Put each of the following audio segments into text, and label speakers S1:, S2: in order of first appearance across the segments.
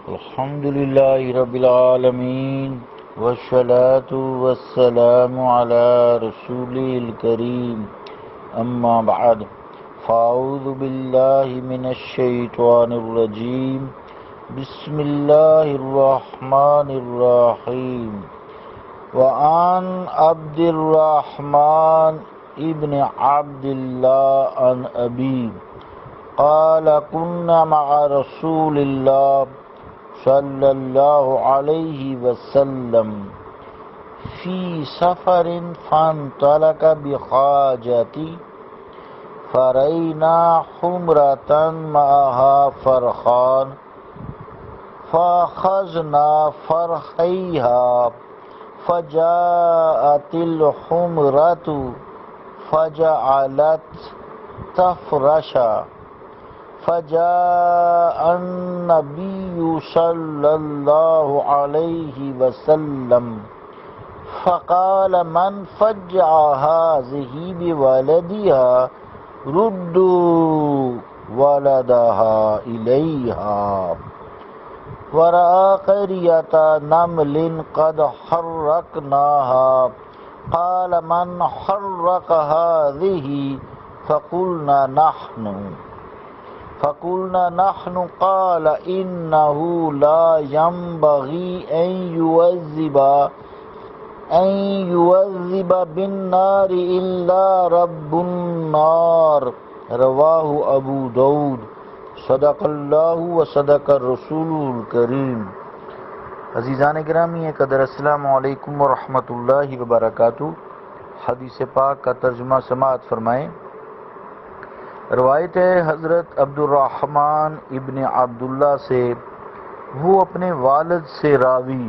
S1: الحمد لله رب العالمين والصلاة والسلام على رسوله الكريم أما بعد فأعوذ بالله من الشيطان الرجيم بسم الله الرحمن الرحيم وعن عبد الرحمن ابن عبد الله عن أبيه قال كنا مع رسول الله صلى الله عليه وسلم في سفر فانطلق بحاجتي فرأينا حمرة معها فرخان فأخذنا فرخيها فجاءت الحمرة فجعلت تفرشا فجاء النبي صلى الله عليه وسلم فقال من فجع هذه بولدها ردوا ولدها إليها ورأى قرية نمل قد حرقناها قال من حرق هذه فقلنا نحن قال إنه لا ينبغي أن يعذب بالنار إلا رب النار رواہ ابو داؤد صدق اللہ و صدق الرسول الکریم۔ عزیزان گرامی قدر، السلام علیکم ورحمۃ اللہ وبرکاتہ۔ حدیث پاک کا ترجمہ سماعت فرمائیں۔ روایت ہے حضرت عبد الرحمن ابن عبداللہ سے، وہ اپنے والد سے راوی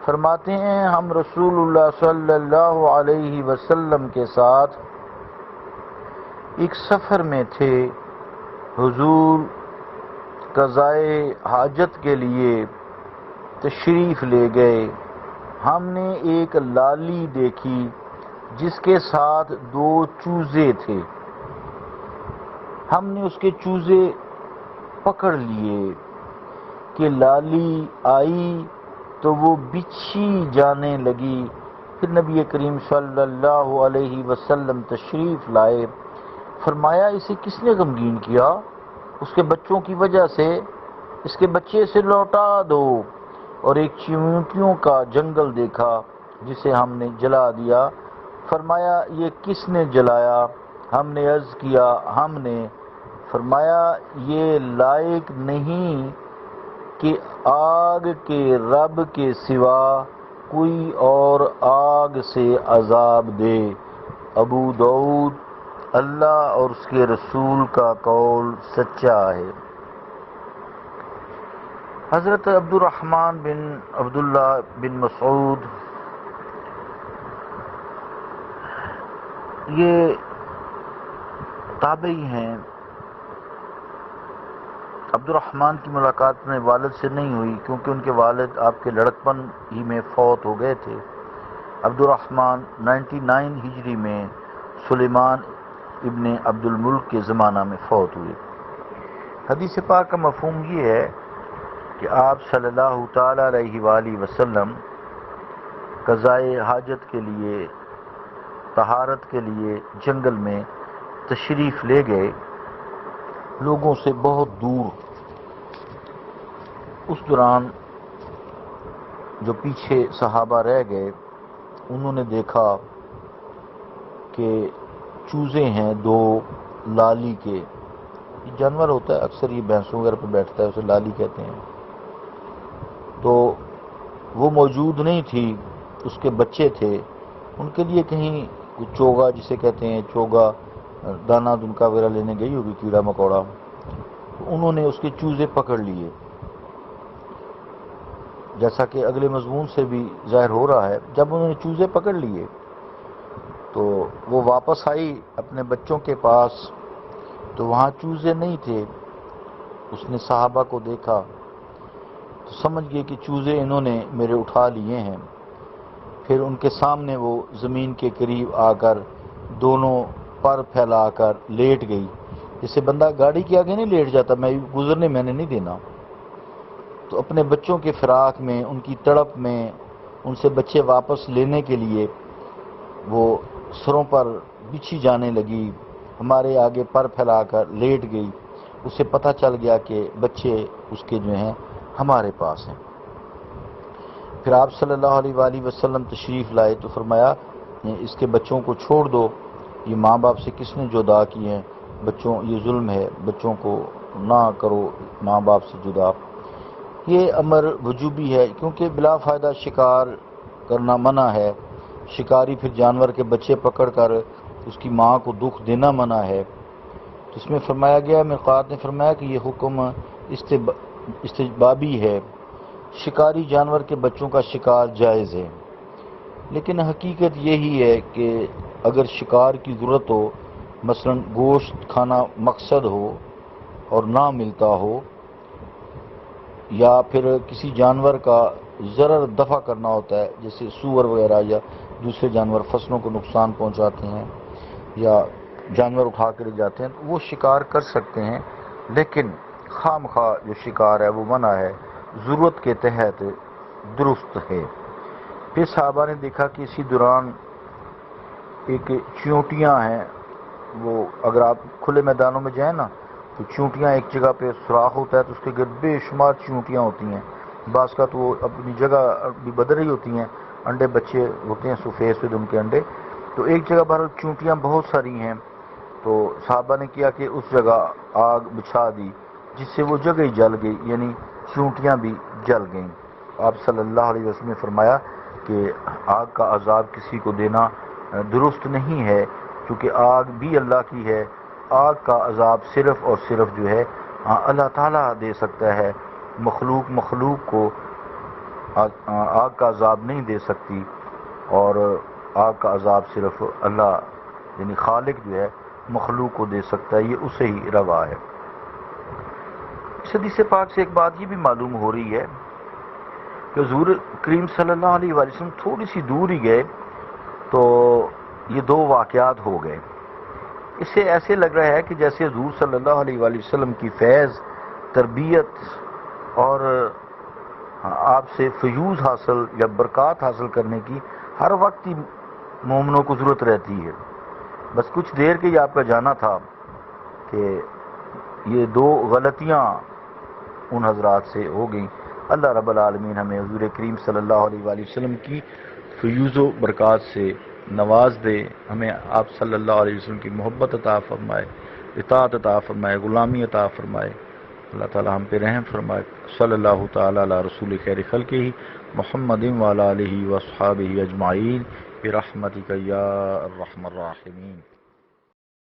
S1: فرماتے ہیں ہم رسول اللہ صلی اللہ علیہ وسلم کے ساتھ ایک سفر میں تھے۔ حضور قضائے حاجت کے لیے تشریف لے گئے۔ ہم نے ایک لالی دیکھی جس کے ساتھ 2 چوزے تھے۔ ہم نے اس کے چوزے پکڑ لیے کہ لالی آئی تو وہ بچھی جانے لگی۔ پھر نبی کریم صلی اللہ علیہ وسلم تشریف لائے، فرمایا اسے کس نے غمگین کیا؟ اس کے بچوں کی وجہ سے اس کے بچے سے لوٹا دو۔ اور ایک چیونٹیوں کا جنگل دیکھا جسے ہم نے جلا دیا۔ فرمایا یہ کس نے جلایا؟ ہم نے عرض کیا ہم نے۔ فرمایا یہ لائق نہیں کہ آگ کے رب کے سوا کوئی اور آگ سے عذاب دے۔ ابو داؤد۔ اللہ اور اس کے رسول کا قول سچا ہے۔ حضرت عبد الرحمن بن عبداللہ بن مسعود یہ تابعی ہیں۔ عبد الرحمن کی ملاقات میں والد سے نہیں ہوئی کیونکہ ان کے والد آپ کے لڑکپن ہی میں فوت ہو گئے تھے۔ عبد الرحمن 99 ہجری میں سلیمان ابن عبد الملک کے زمانہ میں فوت ہوئے۔ حدیث پاک کا مفہوم یہ ہے کہ آپ صلی اللہ تعالی علیہ وآلہ وسلم قضائے حاجت کے لیے، طہارت کے لیے جنگل میں تشریف لے گئے، لوگوں سے بہت دور۔ اس دوران جو پیچھے صحابہ رہ گئے انہوں نے دیکھا کہ چوزے ہیں 2 لالی کے۔ یہ جانور ہوتا ہے، اکثر یہ بھینسوں وغیرہ پہ بیٹھتا ہے، اسے لالی کہتے ہیں۔ تو وہ موجود نہیں تھی، اس کے بچے تھے۔ ان کے لیے کہیں چوگا جسے کہتے ہیں، چوگا دانا دنکا وغیرہ لینے گئی ہوگی، کیڑا مکوڑا۔ انہوں نے اس کے چوزے پکڑ لیے، جیسا کہ اگلے مضمون سے بھی ظاہر ہو رہا ہے۔ جب انہوں نے چوزے پکڑ لیے تو وہ واپس آئی اپنے بچوں کے پاس، تو وہاں چوزے نہیں تھے۔ اس نے صحابہ کو دیکھا تو سمجھ گئے کہ چوزے انہوں نے میرے اٹھا لیے ہیں۔ پھر ان کے سامنے وہ زمین کے قریب آ کر دونوں پر پھیلا کر لیٹ گئی، جسے بندہ گاڑی کے آگے نہیں لیٹ جاتا، میں گزرنے میں نے نہیں دینا۔ تو اپنے بچوں کے فراق میں، ان کی تڑپ میں، ان سے بچے واپس لینے کے لیے وہ سروں پر بچھی جانے لگی، ہمارے آگے پر پھیلا کر لیٹ گئی۔ اسے پتہ چل گیا کہ بچے اس کے جو ہیں ہمارے پاس ہیں۔ پھر آپ صلی اللہ علیہ وآلہ وسلم تشریف لائے تو فرمایا اس کے بچوں کو چھوڑ دو، یہ ماں باپ سے کس نے جدا کی ہیں، بچوں یہ ظلم ہے، بچوں کو نہ کرو ماں باپ سے جدا۔ یہ امر وجوبی ہے، کیونکہ بلا فائدہ شکار کرنا منع ہے۔ شکاری پھر جانور کے بچے پکڑ کر اس کی ماں کو دکھ دینا منع ہے۔ تو اس میں فرمایا گیا، میقات نے فرمایا کہ یہ حکم استحبابی ہے، شکاری جانور کے بچوں کا شکار جائز ہے، لیکن حقیقت یہی ہے کہ اگر شکار کی ضرورت ہو، مثلا گوشت کھانا مقصد ہو اور نہ ملتا ہو، یا پھر کسی جانور کا ضرر دفع کرنا ہوتا ہے، جیسے سور وغیرہ یا دوسرے جانور فصلوں کو نقصان پہنچاتے ہیں یا جانور اٹھا کے لے جاتے ہیں، تو وہ شکار کر سکتے ہیں، لیکن خواہ مخواہ جو شکار ہے وہ منع ہے، ضرورت کے تحت درست ہے۔ پھر صحابہ نے دیکھا کہ اسی دوران ایک چیونٹیاں ہیں، وہ اگر آپ کھلے میدانوں میں جائیں نا تو چیونٹیاں ایک جگہ پہ سوراخ ہوتا ہے تو اس کے گرد بے شمار چیونٹیاں ہوتی ہیں، بعض کا تو وہ اپنی جگہ بھی بدل رہی ہوتی ہیں، انڈے بچے ہوتے ہیں سفید ان کے انڈے، تو ایک جگہ پر چیونٹیاں بہت ساری ہیں، تو صحابہ نے کیا کہ اس جگہ آگ بچھا دی جس سے وہ جگہ ہی جل گئی، یعنی چیونٹیاں بھی جل گئیں۔ آپ صلی اللہ علیہ وسلم نے فرمایا کہ آگ کا عذاب کسی کو دینا درست نہیں ہے، کیونکہ آگ بھی اللہ کی ہے، آگ کا عذاب صرف اور صرف جو ہے اللہ تعالیٰ دے سکتا ہے، مخلوق کو آگ کا عذاب نہیں دے سکتی، اور آگ کا عذاب صرف اللہ یعنی خالق جو ہے مخلوق کو دے سکتا ہے، یہ اسے ہی روا ہے۔ اس حدیث پاک سے ایک بات یہ بھی معلوم ہو رہی ہے کہ حضور کریم صلی اللہ علیہ وآلہ وسلم تھوڑی سی دور ہی گئے تو یہ دو واقعات ہو گئے۔ اس سے ایسے لگ رہا ہے کہ جیسے حضور صلی اللہ علیہ وآلہ وسلم کی فیض، تربیت اور آپ سے فیوز حاصل یا برکات حاصل کرنے کی ہر وقت ہی مومنوں کو ضرورت رہتی ہے، بس کچھ دیر کے ہی آپ کا جانا تھا کہ یہ دو غلطیاں ان حضرات سے ہو گئیں۔ اللہ رب العالمین ہمیں حضور کریم صلی اللہ علیہ وآلہ وسلم کی فیوز و برکات سے نواز دے، ہمیں آپ صلی اللہ علیہ وسلم کی محبت عطا فرمائے، اطاعت عطا فرمائے، غلامی عطا فرمائے، اللہ تعالی ہم پہ رحم فرمائے۔ صلی اللہ تعالی علی رسول خیر خلقہ محمد وعلی آلہ واصحابہ اجمعین برحمتک یا ارحم الراحمین۔